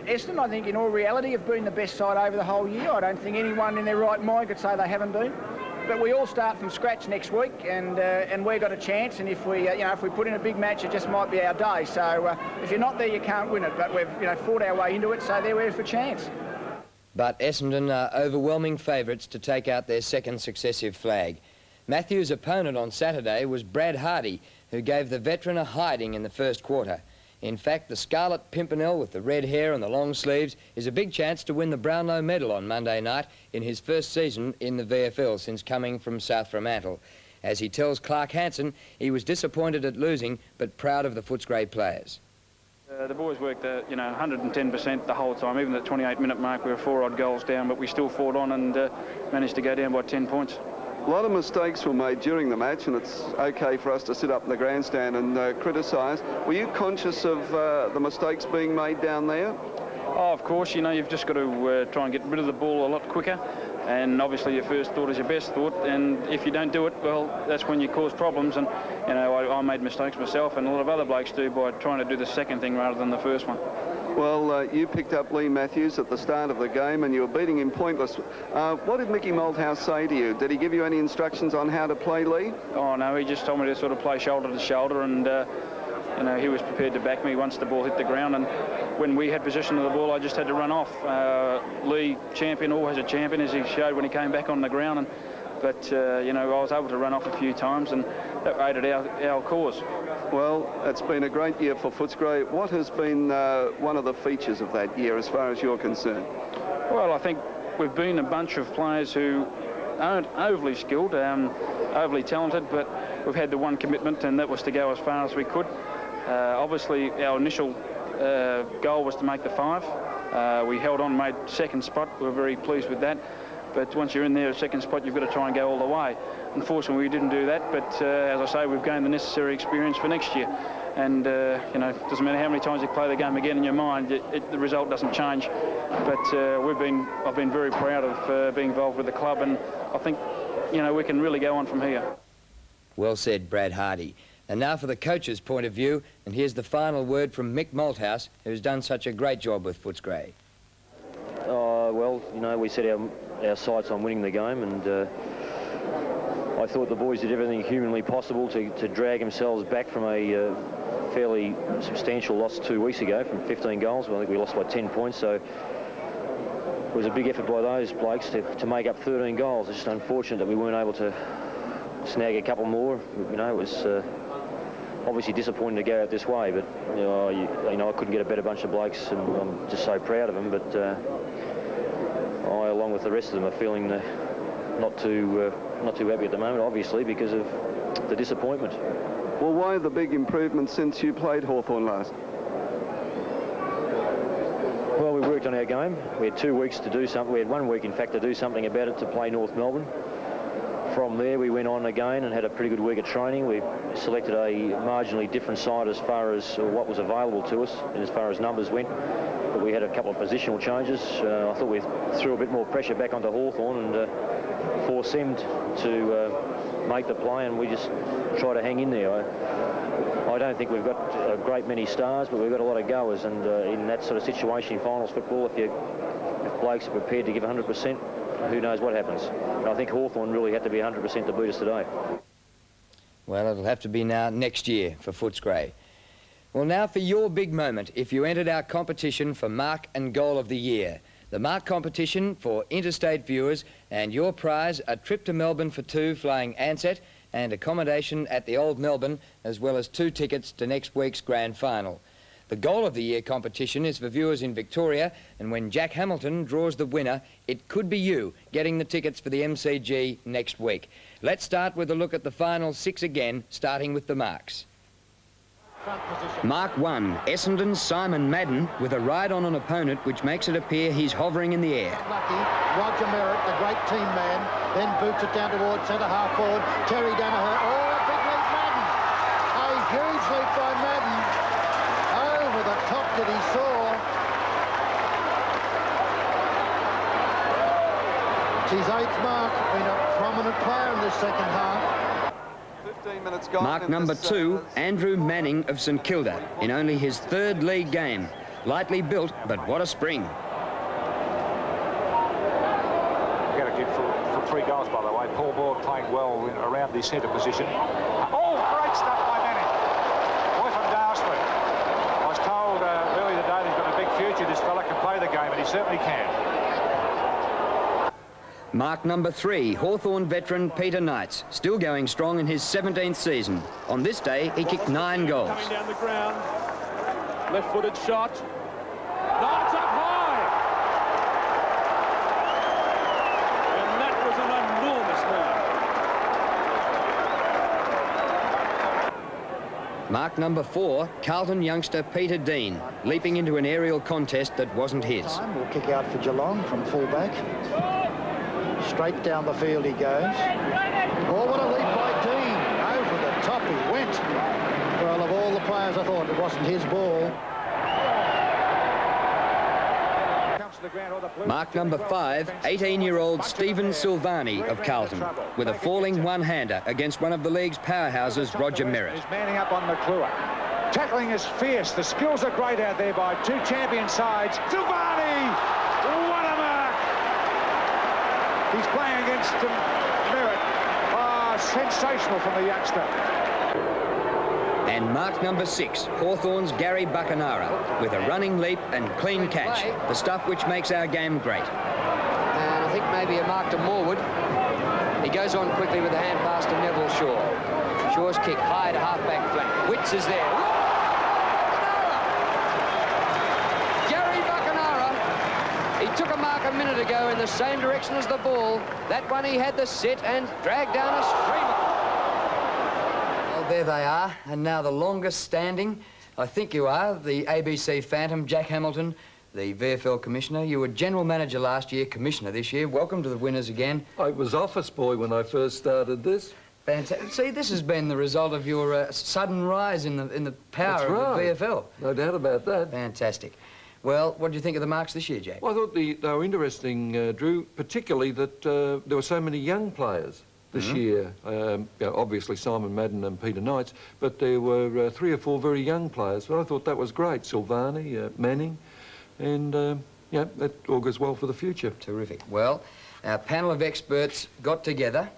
Essendon, I think, in all reality, have been the best side over the whole year. I don't think anyone in their right mind could say they haven't been. But we all start from scratch next week, and we've got a chance. And if we, if we put in a big match, it just might be our day. So if you're not there, you can't win it. But we've, fought our way into it, so they're ready for a chance. But Essendon are overwhelming favourites to take out their 2nd successive flag. Matthews' opponent on Saturday was Brad Hardy, who gave the veteran a hiding in the first quarter. In fact, the Scarlet Pimpernel with the red hair and the long sleeves is a big chance to win the Brownlow medal on Monday night in his first season in the VFL since coming from South Fremantle. As he tells Clark Hansen, he was disappointed at losing, but proud of the Footscray players. The boys worked 110% the whole time. Even at the 28-minute mark, we were 4 odd goals down, but we still fought on and managed to go down by 10 points. A lot of mistakes were made during the match, and it's okay for us to sit up in the grandstand and criticise. Were you conscious of the mistakes being made down there? Oh, of course. You've just got to try and get rid of the ball a lot quicker. And obviously your first thought is your best thought, and if you don't do it, well, that's when you cause problems. And I made mistakes myself, and a lot of other blokes do, by trying to do the second thing rather than the first one. Well, you picked up Lee Matthews at the start of the game, and you were beating him pointless. What did Mickey Malthouse say to you? Did he give you any instructions on how to play Lee? Oh no, he just told me to sort of play shoulder to shoulder, and you know, he was prepared to back me once the ball hit the ground, and when we had possession of the ball, I just had to run off. Lee, champion, always a champion, as he showed when he came back on the ground, but you know, I was able to run off a few times, and that aided our cause. Well, it's been a great year for Footscray. What has been one of the features of that year as far as you're concerned? Well, I think we've been a bunch of players who aren't overly skilled, overly talented, but we've had the one commitment, and that was to go as far as we could. Obviously, our initial goal was to make the 5. We held on, made second spot. We were very pleased with that. But once you're in there, second spot, you've got to try and go all the way. Unfortunately, we didn't do that. But as I say, we've gained the necessary experience for next year. And you know, it doesn't matter how many times you play the game again in your mind, the result doesn't change. But I've been very proud of being involved with the club, and I think, you know, we can really go on from here. Well said, Brad Hardy. And now for the coach's point of view, and here's the final word from Mick Malthouse, who's done such a great job with Footscray. Well, you know, we set our sights on winning the game, and I thought the boys did everything humanly possible to drag themselves back from a fairly substantial loss 2 weeks ago from 15 goals. Well, I think we lost by 10 points, so it was a big effort by those blokes to make up 13 goals. It's just unfortunate that we weren't able to snag a couple more. You know, it was obviously disappointing to go out this way, but you know, I couldn't get a better bunch of blokes, and I'm just so proud of them. But I, along with the rest of them, are feeling not too happy at the moment, obviously, because of the disappointment. Well, why the big improvement since you played Hawthorn last? Well, we worked on our game. We had 2 weeks to do something. We had 1 week, in fact, to do something about it, to play North Melbourne. From there, we went on again and had a pretty good week of training. We selected a marginally different side as far as what was available to us and as far as numbers went. But we had a couple of positional changes. I thought we threw a bit more pressure back onto Hawthorn and forced them to make the play, and we just try to hang in there. I don't think we've got a great many stars, but we've got a lot of goers, and in that sort of situation in finals football, if blokes are prepared to give 100%, who knows what happens. And I think Hawthorn really had to be 100% to beat us today. Well, it'll have to be now next year for Footscray. Well, now for your big moment, if you entered our competition for Mark and Goal of the Year. The Mark competition for interstate viewers, and your prize, a trip to Melbourne for 2 flying Ansett and accommodation at the Old Melbourne, as well as 2 tickets to next week's grand final. The Goal of the Year competition is for viewers in Victoria, and when Jack Hamilton draws the winner, it could be you getting the tickets for the MCG next week. Let's start with a look at the final 6 again, starting with the marks. Mark 1, Essendon's Simon Madden, with a ride on an opponent which makes it appear he's hovering in the air. Lucky, Roger Merritt, the great team man, then boots it down towards centre half forward, Terry Danaher, oh, a big leap Madden, a huge leap by Madden, over the top that he saw. It's his 8th mark, been a prominent player in this second half. 15 minutes gone. Mark number 2, Andrew Manning of St Kilda, in only his 3rd league game. Lightly built, but what a spring. We got a kid for 3 goals, by the way. Paul Moore playing well around the centre position. Oh, great stuff by Manning. Boy from Dalesford. I was told earlier today he's got a big future. This fella can play the game, and he certainly can. Mark number 3, Hawthorn veteran Peter Knights, still going strong in his 17th season. On this day, he kicked 9 goals. Coming down the ground, left-footed shot. Knights up high! And that was an enormous move. Mark number 4, Carlton youngster Peter Dean, leaping into an aerial contest that wasn't his. We'll kick out for Geelong from fullback. Straight down the field he goes. Oh, what a leap by Dean. Over the top he went. Well, of all the players, I thought it wasn't his ball. Mark number 5, 18-year-old Stephen Silvani of Carlton, with a falling one-hander against one of the league's powerhouses, Roger Merritt. He's manning up on McClure. Tackling is fierce. The skills are great out there by 2 champion sides. Silvani! What a mark! He's playing against Merritt. Ah, sensational from the youngster. And mark number 6, Hawthorn's Gary Buckenara, with a running leap and clean catch, the stuff which makes our game great. And I think maybe a mark to Morwood. He goes on quickly with the hand pass to Neville Shaw. Shaw's kick high to half-back flank. Witts is there. Gary Buckenara. He took a mark a minute ago in the same direction as the ball. That one he had the set and dragged down a streamer. Well, there they are. And now the longest standing, I think you are, the ABC Phantom, Jack Hamilton, the VFL Commissioner. You were General Manager last year, Commissioner this year. Welcome to the winners again. I was office boy when I first started this. Fantastic. See, this has been the result of your sudden rise in the power of the VFL. No doubt about that. Fantastic. Well, what do you think of the marks this year, Jack? Well, I thought they were interesting, Drew, particularly that there were so many young players this year. You know, obviously Simon Madden and Peter Knights, but there were 3 or 4 very young players. But I thought that was great. Silvani, Manning. And, yeah, that augurs well for the future. Terrific. Well, our panel of experts got together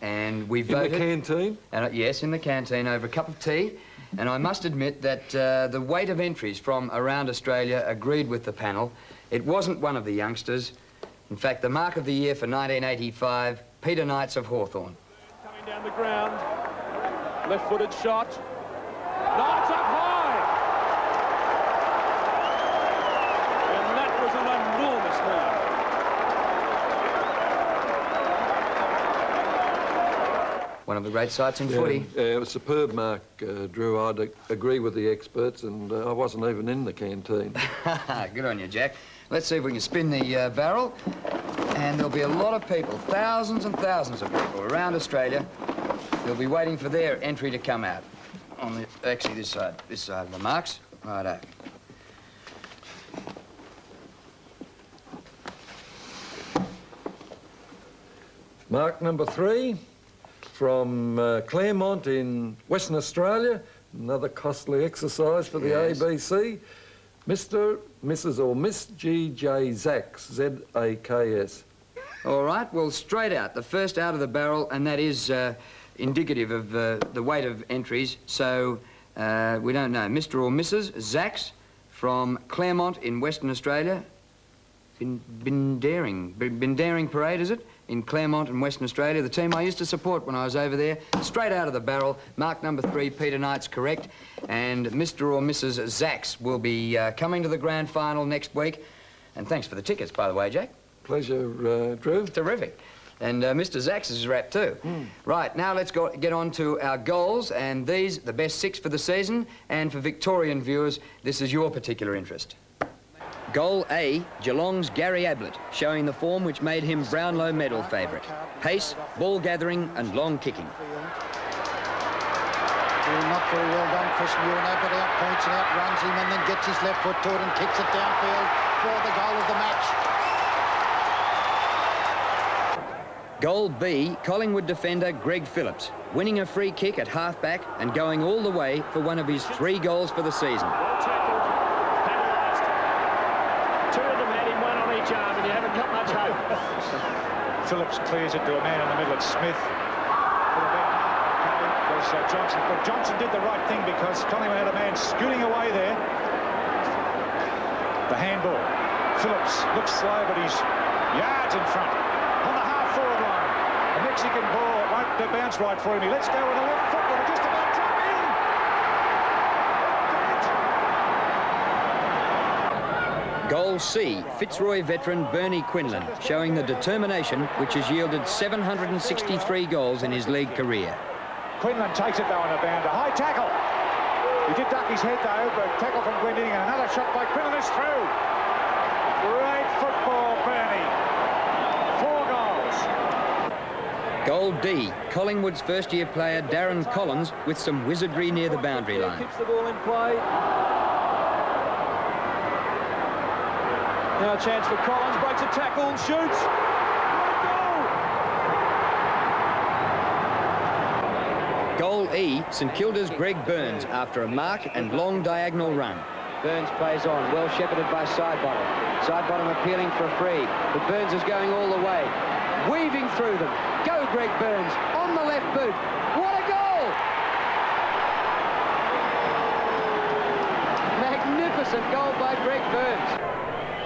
and we voted. In the canteen? And, yes, in the canteen over a cup of tea. And I must admit that the weight of entries from around Australia agreed with the panel. It wasn't one of the youngsters. In fact, the mark of the year for 1985, Peter Knights of Hawthorn. Coming down the ground. Left-footed shot. Knights up high! One of the great sights in footy. It was a superb mark, Drew. I'd agree with the experts, and I wasn't even in the canteen. Good on you, Jack. Let's see if we can spin the barrel. And there'll be a lot of people, thousands and thousands of people around Australia. They'll be waiting for their entry to come out. On the, actually, this side of the marks. Righto. Mark number 3. From Claremont in Western Australia, another costly exercise for the ABC. Mr., Mrs. or Miss G.J. Zaks, Z-A-K-S. All right, well, straight out, the first out of the barrel, and that is indicative of the weight of entries, so we don't know. Mr. or Mrs. Zaks from Claremont in Western Australia. Bindaring Parade, is it? In Claremont in Western Australia, the team I used to support when I was over there. Straight out of the barrel, mark number 3, Peter Knight's correct. And Mr. or Mrs. Zaks will be coming to the grand final next week. And thanks for the tickets, by the way, Jack. Pleasure, Drew. Terrific. And Mr. Zaks is wrapped too. Right, now let's get on to our goals. And these, the best 6 for the season. And for Victorian viewers, this is your particular interest. Goal A, Geelong's Gary Ablett, showing the form which made him Brownlow medal favourite. Pace, ball gathering and long kicking. Not very well done, Chris Muir. But out points and outruns him and then gets his left foot to it and kicks it downfield for the goal of the match. Goal B, Collingwood defender Greg Phillips, winning a free kick at half-back and going all the way for one of his 3 goals for the season. Well tackled, penalised. 2 of them had him, 1 on each arm, and you haven't got much hope. Phillips clears it to a man in the middle at Smith. Johnson. But Johnson did the right thing because Collingwood had a man scooting away there. The handball. Phillips looks slow, but he's yards in front. On the half-forward line. A Mexican ball won't bounce right for him. He lets go with a left foot. Will just about drop in. Goal C, Fitzroy veteran Bernie Quinlan, showing the determination which has yielded 763 goals in his league career. Quinlan takes it though on a bounder. High tackle. He did duck his head though, but tackle from Glendinning and another shot by Quinlan is through. Great football, Bernie. 4 goals. Goal D, Collingwood's first-year player Darren Collins with some wizardry near the boundary line. Keeps the ball in play. Now a chance for Collins, breaks a tackle and shoots. Goal E, St Kilda's Greg Burns after a mark and long diagonal run. Burns plays on, well shepherded by Sidebottom. Sidebottom appealing for a free, but Burns is going all the way. Weaving through them. Go Greg Burns, on the left boot. What a goal! by Greg Burns.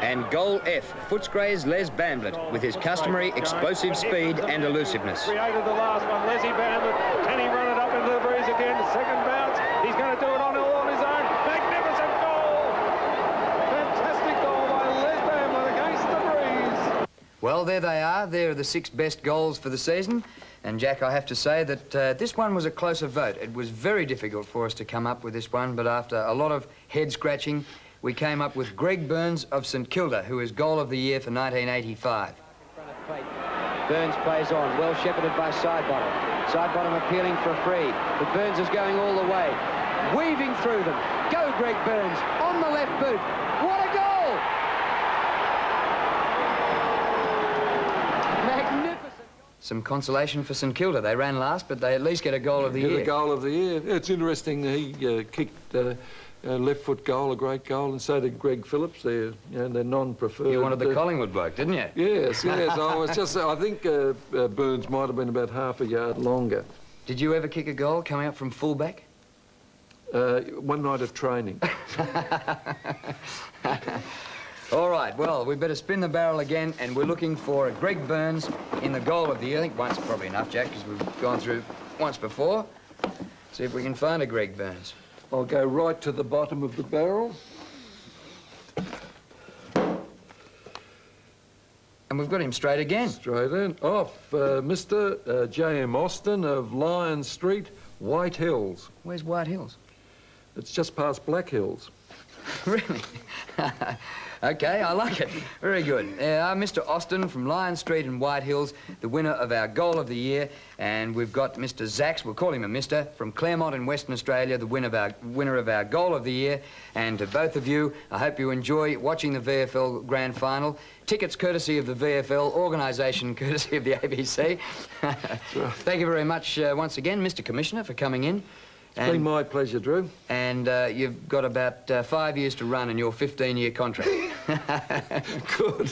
And goal F, Footscray's Les Bamblett, with his customary explosive speed and elusiveness. Created the last one, Leslie Bamblett. Can he run it up into the breeze again? Second bounce. He's going to do it on his own. Magnificent goal! Fantastic goal by Les Bamblett against the breeze. Well, there they are. There are the 6 best goals for the season. And, Jack, I have to say that this one was a closer vote. It was very difficult for us to come up with this one, but after a lot of head-scratching, we came up with Greg Burns of St Kilda, who is Goal of the Year for 1985. Burns plays on, well shepherded by Sidebottom. Sidebottom appealing for a free, but Burns is going all the way, weaving through them. Go, Greg Burns, on the left boot. What a goal! Magnificent. Some consolation for St Kilda. They ran last, but they at least get a Goal of the Year. A Goal of the Year. It's interesting that he kicked left foot goal, a great goal, and so did Greg Phillips. They're non-preferred. You wanted the Collingwood bloke, didn't you? Yes, yes. I think Burns might have been about half a yard longer. Did you ever kick a goal coming up from fullback? One night of training. All right, well, we better spin the barrel again, and we're looking for a Greg Burns in the Goal of the Year. I think once probably enough, Jack, because we've gone through once before. See if we can find a Greg Burns. I'll go right to the bottom of the barrel. And we've got him straight again. Straight in. Off Mr. J.M. Austin of Lion Street, White Hills. Where's White Hills? It's just past Black Hills. Really? OK, I like it. Very good. Mr. Austin from Lion Street and White Hills, the winner of our Goal of the Year. And we've got Mr. Zacks, we'll call him a Mister, from Claremont in Western Australia, the winner of our Goal of the Year. And to both of you, I hope you enjoy watching the VFL Grand Final. Tickets courtesy of the VFL, organisation courtesy of the ABC. Thank you very much once again, Mr. Commissioner, for coming in. It's been my pleasure, Drew. And you've got about 5 years to run in your 15-year contract. Good.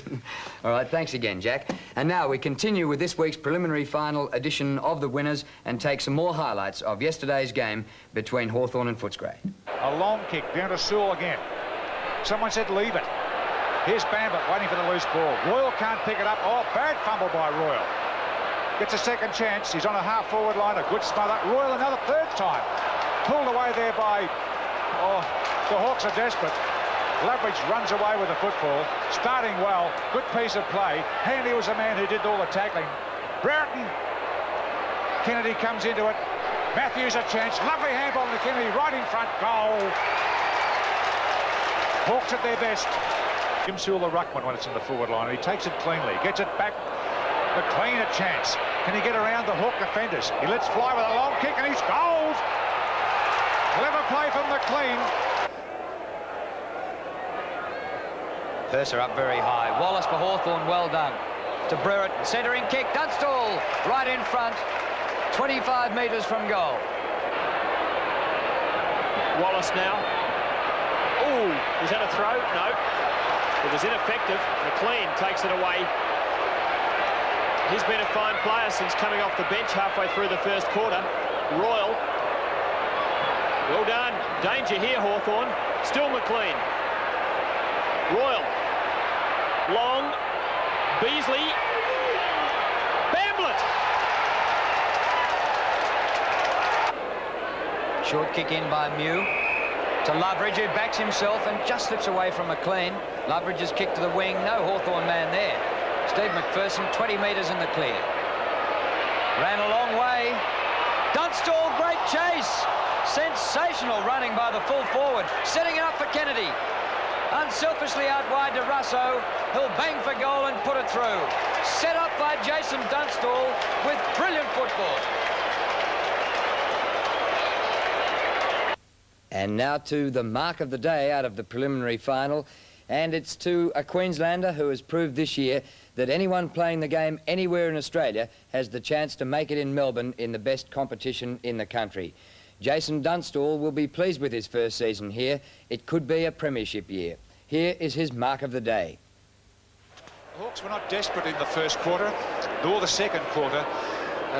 All right, thanks again, Jack. And now we continue with this week's preliminary final edition of the winners and take some more highlights of yesterday's game between Hawthorn and Footscray. A long kick down to Sewell again. Someone said leave it. Here's Bamblett waiting for the loose ball. Royal can't pick it up. Oh, bad fumble by Royal. Gets a second chance. He's on a half-forward line. A good smother. Royal another third time. Pulled away there by... Oh, the Hawks are desperate. Lavridge runs away with the football. Starting well. Good piece of play. Handy was the man who did all the tackling. Brereton. Kennedy comes into it. Matthews a chance. Lovely handball to Kennedy right in front. Goal. Hawks at their best. Jim Sewell the ruckman when it's in the forward line. He takes it cleanly. Gets it back. McLean a chance. Can he get around the Hawk defenders? He lets fly with a long kick and he's goals. Clever play from McLean. Purser up very high. Wallace for Hawthorn, well done. To Brereton, centering kick, Dunstall right in front, 25 metres from goal. Wallace now. Ooh, is that a throw? No. It was ineffective. McLean takes it away. He's been a fine player since coming off the bench halfway through the first quarter. Royal. Well done. Danger here, Hawthorn. Still McLean. Royal. Long. Beasley. Bamblett. Short kick in by Mew. To Lavridge, who backs himself and just slips away from McLean. Lavridge's kick to the wing. No Hawthorn man there. Steve McPherson, 20 metres in the clear. Ran a long way. Dunstall, great chase. Sensational running by the full forward. Setting it up for Kennedy. Unselfishly out wide to Russo. He'll bang for goal and put it through. Set up by Jason Dunstall with brilliant football. And now to the mark of the day out of the preliminary final. And it's to a Queenslander who has proved this year that anyone playing the game anywhere in Australia has the chance to make it in Melbourne in the best competition in the country. Jason Dunstall will be pleased with his first season here. It could be a premiership year. Here is his mark of the day. The Hawks were not desperate in the first quarter, nor the second quarter.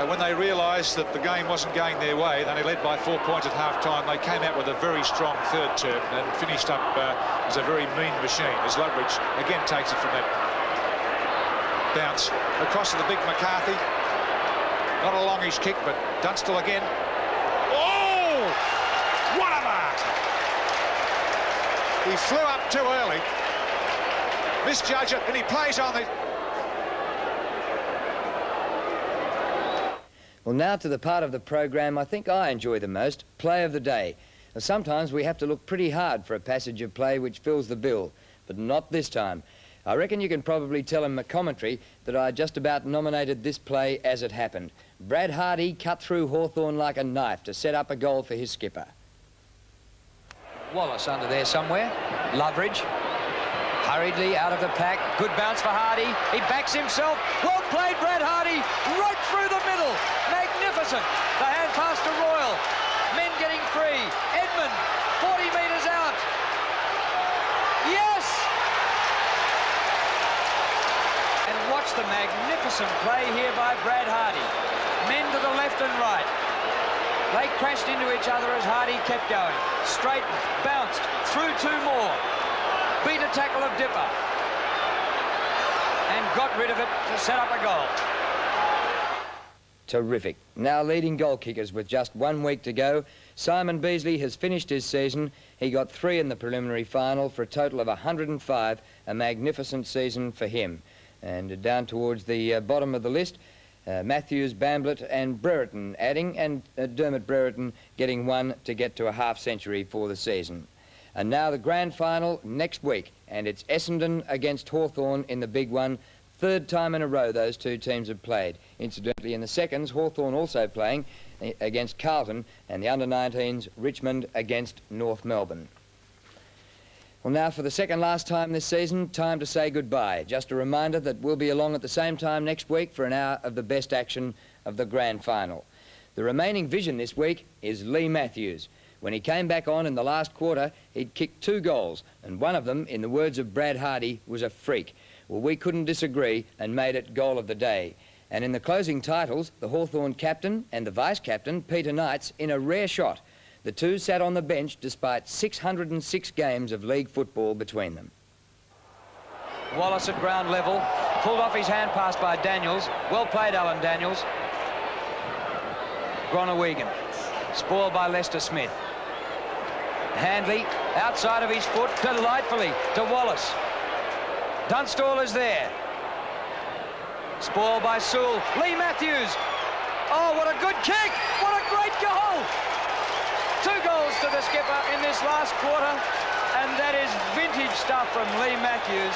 when they realised that the game wasn't going their way, they only led by 4 points at half-time, they came out with a very strong third term and finished up as a very mean machine, as Lutwidge again takes it from that bounce across to the big McCarthy. Not a longish kick, but Dunstall again. Oh! What a mark! He flew up too early, misjudged it, and he plays on the... Well, now to the part of the program I think I enjoy the most, Play of the Day. Now, sometimes we have to look pretty hard for a passage of play which fills the bill, but not this time. I reckon you can probably tell in my commentary that I just about nominated this play as it happened. Brad Hardy cut through Hawthorn like a knife to set up a goal for his skipper. Wallace under there somewhere. Loveridge hurriedly out of the pack. Good bounce for Hardy. He backs himself. Well played, Brad Hardy. Right through the middle. Magnificent. The hand pass to Royal. Men getting free. Edmund, 40 metres out. Yes! And watch the magnificent play here by Brad Hardy. Men to the left and right. They crashed into each other as Hardy kept going. Straightened, bounced, through 2 more. Beat a tackle of Dipper. And got rid of it to set up a goal. Terrific. Now leading goal kickers with just 1 week to go. Simon Beasley has finished his season. He got 3 in the preliminary final for a total of 105. A magnificent season for him. And down towards the bottom of the list, Matthews, Bamblett and Brereton adding, and Dermot Brereton getting 1 to get to a half-century for the season. And now the grand final next week, and it's Essendon against Hawthorn in the big one. 3rd time in a row those 2 teams have played. Incidentally, in the seconds, Hawthorn also playing against Carlton, and the under-19s, Richmond against North Melbourne. Well, now for the second last time this season, time to say goodbye. Just a reminder that we'll be along at the same time next week for an hour of the best action of the grand final. The remaining vision this week is Lee Matthews. When he came back on in the last quarter, he'd kicked 2 goals, and one of them, in the words of Brad Hardy, was a freak. Well, we couldn't disagree and made it goal of the day. And in the closing titles, the Hawthorn captain and the vice-captain, Peter Knights, in a rare shot. The 2 sat on the bench despite 606 games of league football between them. Wallace at ground level. Pulled off his hand pass by Daniels. Well played, Alan Daniels. Gronewegan. Spoiled by Lester Smith. Handley, outside of his foot, delightfully to Wallace. Dunstall is there. Spoiled by Sewell. Lee Matthews. Oh, what a good kick! What a great goal! 2 goals to the skipper in this last quarter, and that is vintage stuff from Lee Matthews.